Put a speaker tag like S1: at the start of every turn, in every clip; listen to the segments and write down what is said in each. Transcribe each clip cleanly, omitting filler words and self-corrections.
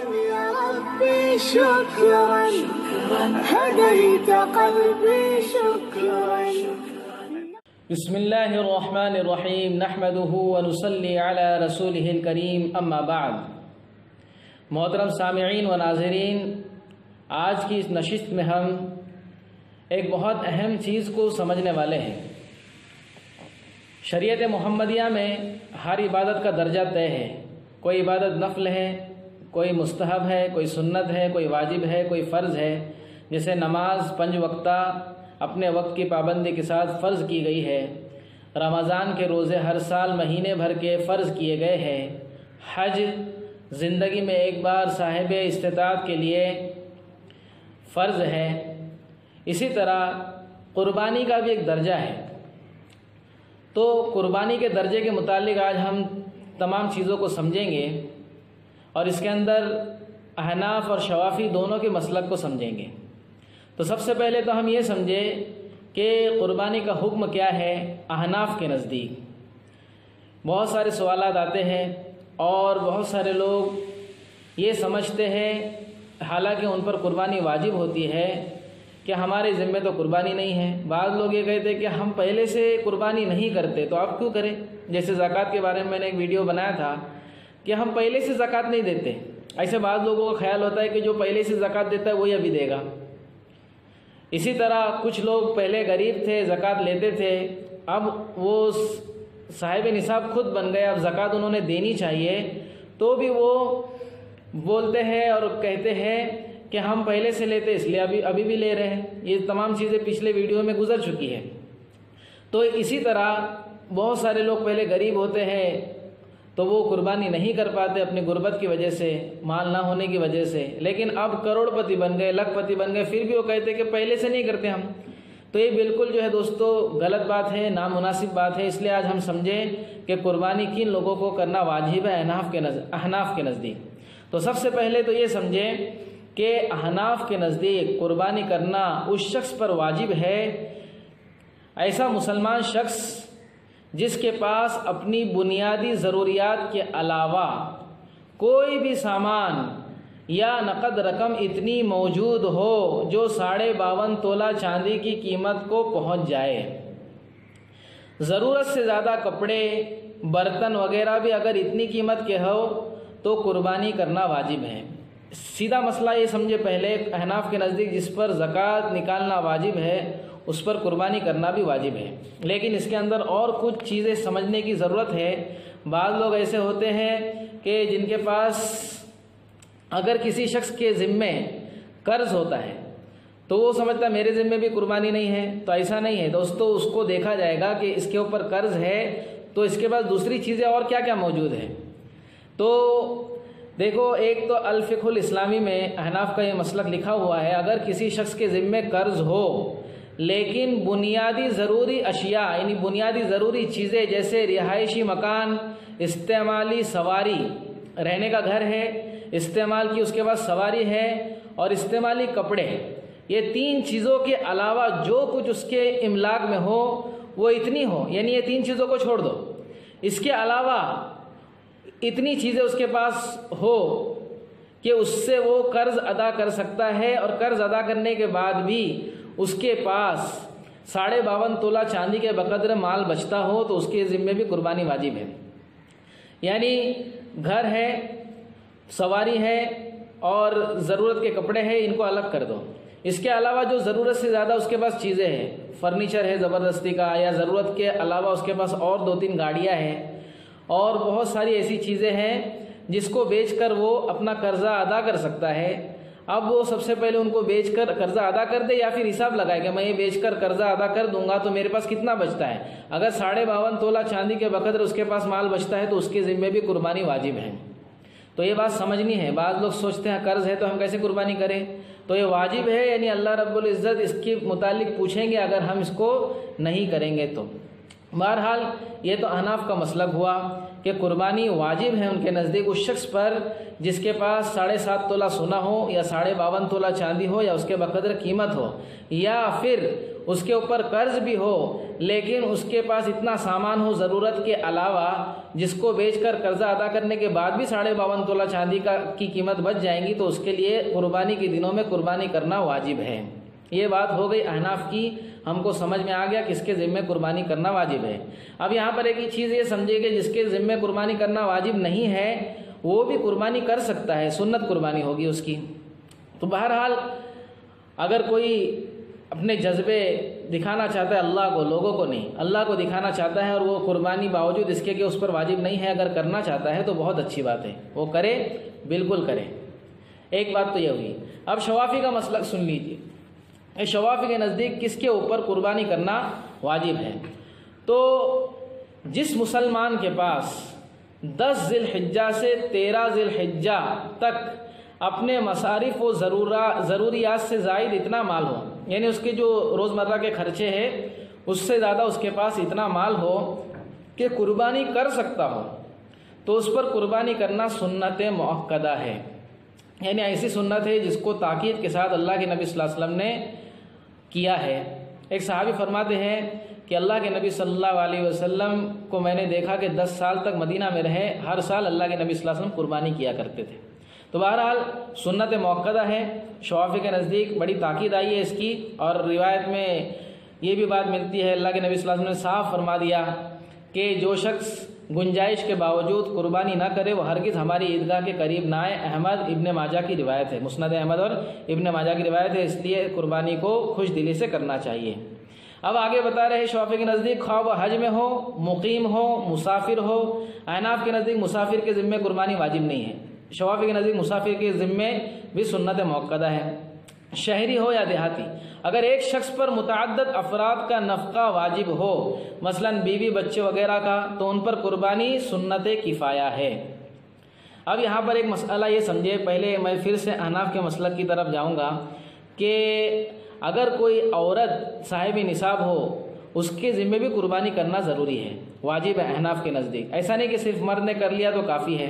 S1: يا ربي شكرا هديت قلبي شكرا.
S2: بسم اللہ الرحمن الرحیم نحمده ونصلی علی رسولہ الکریم اما بعد. محترم سامعین و ناظرین، آج کی اس نشست میں ہم ایک بہت اہم چیز کو سمجھنے والے ہیں. شریعت محمدیہ میں ہر عبادت کا درجہ طے ہے. کوئی عبادت نفل ہے، کوئی مستحب ہے، کوئی سنت ہے، کوئی واجب ہے، کوئی فرض ہے. جیسے نماز 5 وقتہ اپنے وقت کی پابندی کے ساتھ فرض کی گئی ہے. رمضان کے روزے ہر سال مہینے بھر کے فرض کیے گئے ہیں. حج زندگی میں ایک بار صاحب استطاعت کے لیے فرض ہے. اسی طرح قربانی کا بھی ایک درجہ ہے. تو قربانی کے درجے کے متعلق آج ہم تمام چیزوں کو سمجھیں گے اور اس کے اندر احناف اور شوافی دونوں کے مسلک کو سمجھیں گے. تو سب سے پہلے تو ہم یہ سمجھیں کہ قربانی کا حکم کیا ہے احناف کے نزدیک. بہت سارے سوالات آتے ہیں اور بہت سارے لوگ یہ سمجھتے ہیں، حالانکہ ان پر قربانی واجب ہوتی ہے، کہ ہمارے ذمہ تو قربانی نہیں ہے. بعض لوگ یہ کہتے ہیں کہ ہم پہلے سے قربانی نہیں کرتے تو آپ کیوں کریں. جیسے زکوٰۃ کے بارے میں نے ایک ویڈیو بنایا تھا کہ ہم پہلے سے زکوٰۃ نہیں دیتے. ایسے بعض لوگوں کا خیال ہوتا ہے کہ جو پہلے سے زکوٰۃ دیتا ہے وہی ابھی دے گا. اسی طرح کچھ لوگ پہلے غریب تھے، زکوٰۃ لیتے تھے، اب وہ صاحب نصاب خود بن گئے، اب زکوٰۃ انہوں نے دینی چاہیے، تو بھی وہ بولتے ہیں اور کہتے ہیں کہ ہم پہلے سے لیتے اس لیے ابھی بھی لے رہے ہیں. یہ تمام چیزیں پچھلے ویڈیو میں گزر چکی ہے. تو اسی طرح بہت سارے لوگ پہلے غریب ہوتے ہیں تو وہ قربانی نہیں کر پاتے اپنی غربت کی وجہ سے، مال نہ ہونے کی وجہ سے، لیکن اب کروڑ پتی بن گئے، لاکھ پتی بن گئے، پھر بھی وہ کہتے کہ پہلے سے نہیں کرتے ہم. تو یہ بالکل جو ہے دوستو غلط بات ہے، نامناسب بات ہے. اس لیے آج ہم سمجھیں کہ قربانی کن لوگوں کو کرنا واجب ہے احناف کے نزدیک. تو سب سے پہلے تو یہ سمجھیں کہ احناف کے نزدیک قربانی کرنا اس شخص پر واجب ہے، ایسا مسلمان شخص جس کے پاس اپنی بنیادی ضروریات کے علاوہ کوئی بھی سامان یا نقد رقم اتنی موجود ہو جو 52.5 تولہ چاندی کی قیمت کو پہنچ جائے. ضرورت سے زیادہ کپڑے، برتن وغیرہ بھی اگر اتنی قیمت کے ہو تو قربانی کرنا واجب ہے. سیدھا مسئلہ یہ سمجھے پہلے احناف کے نزدیک جس پر زکوٰۃ نکالنا واجب ہے اس پر قربانی کرنا بھی واجب ہے. لیکن اس کے اندر اور کچھ چیزیں سمجھنے کی ضرورت ہے. بعض لوگ ایسے ہوتے ہیں کہ جن کے پاس اگر کسی شخص کے ذمے قرض ہوتا ہے تو وہ سمجھتا ہے میرے ذمے بھی قربانی نہیں ہے. تو ایسا نہیں ہے دوستو. اس کو دیکھا جائے گا کہ اس کے اوپر قرض ہے تو اس کے پاس دوسری چیزیں اور کیا کیا موجود ہیں. تو دیکھو، ایک تو الفقہ الاسلامی میں احناف کا یہ مسلک لکھا ہوا ہے، اگر کسی شخص کے ذمے قرض ہو لیکن بنیادی ضروری اشیاء یعنی بنیادی ضروری چیزیں جیسے رہائشی مکان، استعمالی سواری، رہنے کا گھر ہے، استعمال کی اس کے بعد سواری ہے، اور استعمالی کپڑے، یہ 3 چیزوں کے علاوہ جو کچھ اس کے املاک میں ہو وہ اتنی ہو، یعنی یہ 3 چیزوں کو چھوڑ دو، اس کے علاوہ اتنی چیزیں اس کے پاس ہو کہ اس سے وہ قرض ادا کر سکتا ہے، اور قرض ادا کرنے کے بعد بھی اس کے پاس 52.5 تولہ چاندی کے بقدر مال بچتا ہو تو اس کے ذمے بھی قربانی واجب ہے. یعنی گھر ہے، سواری ہے اور ضرورت کے کپڑے ہیں، ان کو الگ کر دو. اس کے علاوہ جو ضرورت سے زیادہ اس کے پاس چیزیں ہیں، فرنیچر ہے زبردستی کا، یا ضرورت کے علاوہ اس کے پاس اور 2-3 گاڑیاں ہیں، اور بہت ساری ایسی چیزیں ہیں جس کو بیچ کر وہ اپنا قرضہ ادا کر سکتا ہے. اب وہ سب سے پہلے ان کو بیچ کر قرضہ ادا کر دے، یا پھر حساب لگائے کہ میں یہ بیچ کر قرضہ ادا کر دوں گا تو میرے پاس کتنا بچتا ہے. اگر 52.5 تولہ چاندی کے بقدر اس کے پاس مال بچتا ہے تو اس کے ذمے بھی قربانی واجب ہے. تو یہ بات سمجھنی ہے. بعض لوگ سوچتے ہیں قرض ہے تو ہم کیسے قربانی کریں. تو یہ واجب ہے، یعنی اللہ رب العزت اس کے متعلق پوچھیں گے اگر ہم اس کو نہیں کریں گے تو. بہرحال یہ تو احناف کا مسلک ہوا. کہ قربانی واجب ہے ان کے نزدیک اس شخص پر جس کے پاس 7.5 تولہ سونا ہو یا 52.5 تولہ چاندی ہو یا اس کے بقدر قیمت ہو، یا پھر اس کے اوپر قرض بھی ہو لیکن اس کے پاس اتنا سامان ہو ضرورت کے علاوہ جس کو بیچ کر قرضہ ادا کرنے کے بعد بھی 52.5 تولہ چاندی کی قیمت بچ جائیں گی، تو اس کے لیے قربانی کے دنوں میں قربانی کرنا واجب ہے۔ یہ بات ہو گئی احناف کی، ہم کو سمجھ میں آ گیا کس کے ذمے قربانی کرنا واجب ہے۔ اب یہاں پر ایک ہی چیز یہ سمجھے کہ جس کے ذمے قربانی کرنا واجب نہیں ہے وہ بھی قربانی کر سکتا ہے، سنت قربانی ہوگی اس کی۔ تو بہرحال اگر کوئی اپنے جذبے دکھانا چاہتا ہے اللہ کو، لوگوں کو نہیں، اللہ کو دکھانا چاہتا ہے اور وہ قربانی باوجود اس کے کہ اس پر واجب نہیں ہے اگر کرنا چاہتا ہے تو بہت اچھی بات ہے، وہ کرے، بالکل کرے۔ ایک بات تو یہ ہوئی۔ اب شوافی کا مسلک سن لیجیے، شوافی کے نزدیک کس کے اوپر قربانی کرنا واجب ہے؟ تو جس مسلمان کے پاس 10 ذی الحجہ سے 13 ذی الحجہ تک اپنے مصارف و ضروریات سے زائد اتنا مال ہو، یعنی اس کے جو روزمرہ کے خرچے ہیں اس سے زیادہ اس کے پاس اتنا مال ہو کہ قربانی کر سکتا ہو، تو اس پر قربانی کرنا سنت مؤکدہ ہے، یعنی ایسی سنت ہے جس کو تاکید کے ساتھ اللہ کے نبی صلی اللہ علیہ وسلم نے کیا ہے۔ ایک صحابی فرماتے ہیں کہ اللہ کے نبی صلی اللہ علیہ وسلم کو میں نے دیکھا کہ 10 سال تک مدینہ میں رہے، ہر سال اللہ کے نبی صلی اللہ علیہ وسلم قربانی کیا کرتے تھے۔ تو بہرحال سنت مؤکدہ ہے، شوافی کے نزدیک بڑی تاکید آئی ہے اس کی، اور روایت میں یہ بھی بات ملتی ہے اللہ کے نبی صلی اللہ علیہ وسلم نے صاف فرما دیا کہ جو شخص گنجائش کے باوجود قربانی نہ کرے وہ ہرگز ہماری عیدگاہ کے قریب نہ آئے۔ احمد ابن ماجہ کی روایت ہے، مسند احمد اور ابن ماجہ کی روایت ہے، اس لیے قربانی کو خوش دلی سے کرنا چاہیے۔ اب آگے بتا رہے شوافی کے نزدیک خواہ وہ حج میں ہو، مقیم ہو، مسافر ہو۔ احناف کے نزدیک مسافر کے ذمے قربانی واجب نہیں ہے، شوافی کے نزدیک مسافر کے ذمے بھی سنت مؤکدہ ہے، شہری ہو یا دیہاتی۔ اگر ایک شخص پر متعدد افراد کا نفقہ واجب ہو، مثلا بیوی بچے وغیرہ کا، تو ان پر قربانی سنت کفایہ ہے۔ اب یہاں پر ایک مسئلہ یہ سمجھے، پہلے میں پھر سے احناف کے مسلک کی طرف جاؤں گا کہ اگر کوئی عورت صاحب نصاب ہو اس کے ذمے بھی قربانی کرنا ضروری ہے، واجب ہے احناف کے نزدیک۔ ایسا نہیں کہ صرف مرد نے کر لیا تو کافی ہے،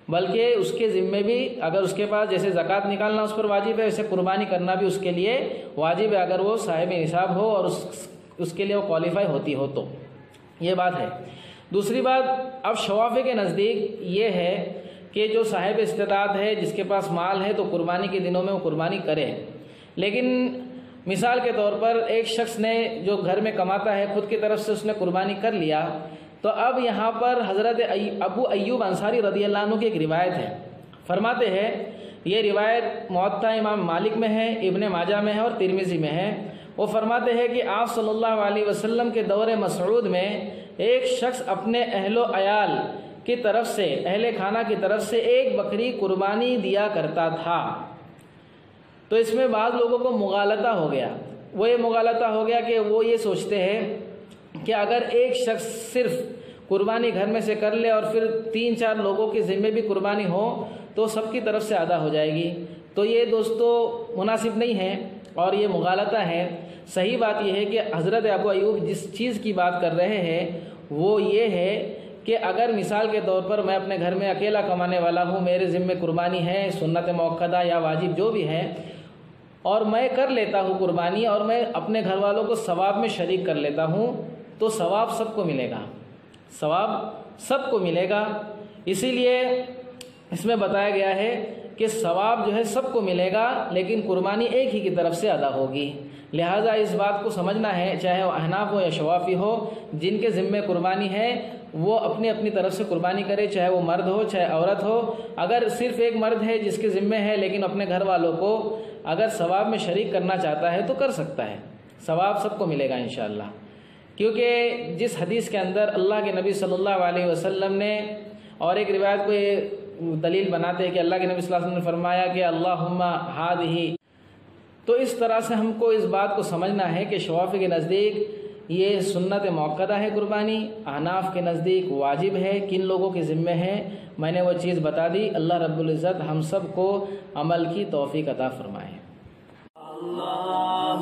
S2: بلکہ اس کے ذمے بھی اگر اس کے پاس جیسے زکوٰۃ نکالنا اس پر واجب ہے، ویسے قربانی کرنا بھی اس کے لیے واجب ہے اگر وہ صاحب نصاب ہو اور اس کے لیے وہ کوالیفائی ہوتی ہو تو۔ یہ بات ہے۔ دوسری بات، اب شوافی کے نزدیک یہ ہے کہ جو صاحب استطاعت ہے، جس کے پاس مال ہے، تو قربانی کے دنوں میں وہ قربانی کرے، لیکن مثال کے طور پر ایک شخص نے جو گھر میں کماتا ہے خود کی طرف سے اس نے قربانی کر لیا، تو اب یہاں پر حضرت ابو ایوب انصاری رضی اللہ عنہ کی ایک روایت ہے، فرماتے ہیں یہ روایت موطا امام مالک میں ہے، ابن ماجہ میں ہے اور ترمذی میں ہے۔ وہ فرماتے ہیں کہ آپ صلی اللہ علیہ وسلم کے دور مسعود میں ایک شخص اپنے اہل و عیال کی طرف سے، اہل خانہ کی طرف سے ایک بکری قربانی دیا کرتا تھا۔ تو اس میں بعض لوگوں کو مغالطہ ہو گیا، وہ یہ مغالطہ ہو گیا کہ وہ یہ سوچتے ہیں کہ اگر ایک شخص صرف قربانی گھر میں سے کر لے اور پھر 3-4 لوگوں کے ذمے بھی قربانی ہو تو سب کی طرف سے ادا ہو جائے گی، تو یہ دوستو مناسب نہیں ہے اور یہ مغالطہ ہے۔ صحیح بات یہ ہے کہ حضرت ابو ایوب جس چیز کی بات کر رہے ہیں وہ یہ ہے کہ اگر مثال کے طور پر میں اپنے گھر میں اکیلا کمانے والا ہوں، میرے ذمے قربانی ہے، سنت مؤکدہ یا واجب جو بھی ہے، اور میں کر لیتا ہوں قربانی اور میں اپنے گھر والوں کو ثواب میں شریک کر لیتا ہوں، تو ثواب سب کو ملے گا، ثواب سب کو ملے گا۔ اسی لیے اس میں بتایا گیا ہے کہ ثواب جو ہے سب کو ملے گا، لیکن قربانی ایک ہی کی طرف سے ادا ہوگی۔ لہٰذا اس بات کو سمجھنا ہے، چاہے وہ احناف ہو یا شوافی ہو، جن کے ذمے قربانی ہے وہ اپنی اپنی طرف سے قربانی کرے، چاہے وہ مرد ہو چاہے عورت ہو۔ اگر صرف ایک مرد ہے جس کے ذمے ہے لیکن اپنے گھر والوں کو اگر ثواب میں شریک کرنا چاہتا ہے تو کر سکتا ہے، ثواب سب کو ملے گا انشاءاللہ، کیونکہ جس حدیث کے اندر اللہ کے نبی صلی اللہ علیہ وسلم نے، اور ایک روایت کو یہ دلیل بناتے ہیں کہ اللہ کے نبی صلی اللہ علیہ وسلم نے فرمایا کہ اللہم ہذہ، تو اس طرح سے ہم کو اس بات کو سمجھنا ہے کہ شوافی کے نزدیک یہ سنت مؤکدہ ہے قربانی، احناف کے نزدیک واجب ہے، کن لوگوں کے ذمے ہے میں نے وہ چیز بتا دی۔ اللہ رب العزت ہم سب کو عمل کی توفیق عطا فرمائے۔ اللہ